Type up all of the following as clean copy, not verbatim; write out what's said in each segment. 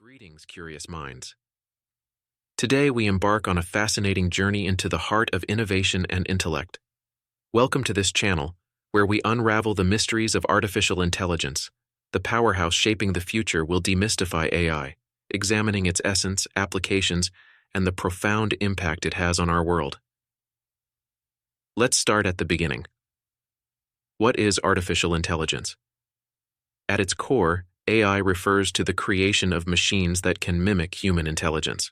Greetings, curious minds. Today we embark on a fascinating journey into the heart of innovation and intellect. Welcome to this channel, where we unravel the mysteries of artificial intelligence. The powerhouse shaping the future will demystify AI, examining its essence, applications, and the profound impact it has on our world. Let's start at the beginning. What is artificial intelligence? At its core, AI refers to the creation of machines that can mimic human intelligence.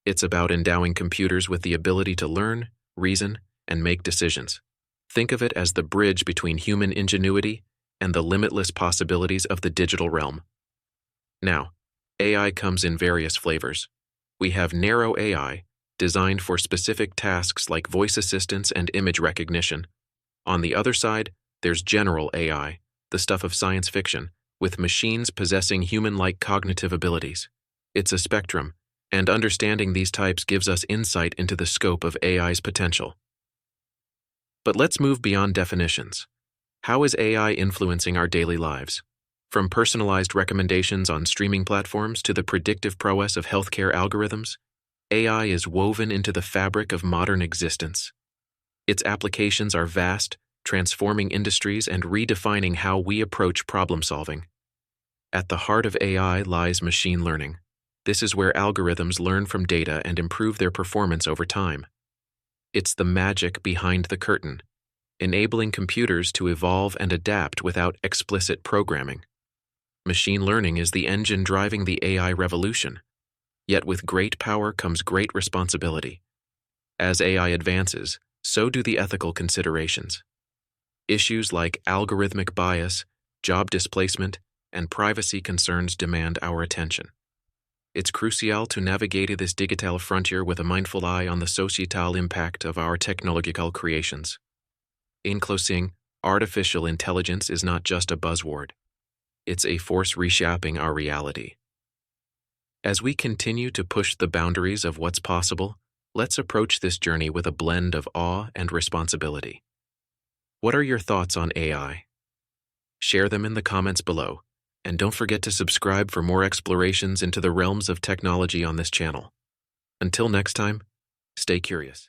It's about endowing computers with the ability to learn, reason, and make decisions. Think of it as the bridge between human ingenuity and the limitless possibilities of the digital realm. Now, AI comes in various flavors. We have narrow AI, designed for specific tasks like voice assistance and image recognition. On the other side, there's general AI, the stuff of science fiction, with machines possessing human-like cognitive abilities. It's a spectrum, and understanding these types gives us insight into the scope of AI's potential. But let's move beyond definitions. How is AI influencing our daily lives? From personalized recommendations on streaming platforms to the predictive prowess of healthcare algorithms, AI is woven into the fabric of modern existence. Its applications are vast, transforming industries and redefining how we approach problem solving. At the heart of AI lies machine learning. This is where algorithms learn from data and improve their performance over time. It's the magic behind the curtain, enabling computers to evolve and adapt without explicit programming. Machine learning is the engine driving the AI revolution. Yet with great power comes great responsibility. As AI advances, so do the ethical considerations. Issues like algorithmic bias, job displacement, and privacy concerns demand our attention. It's crucial to navigate this digital frontier with a mindful eye on the societal impact of our technological creations. In closing, artificial intelligence is not just a buzzword. It's a force reshaping our reality. As we continue to push the boundaries of what's possible, let's approach this journey with a blend of awe and responsibility. What are your thoughts on AI? Share them in the comments below, and don't forget to subscribe for more explorations into the realms of technology on this channel. Until next time, stay curious.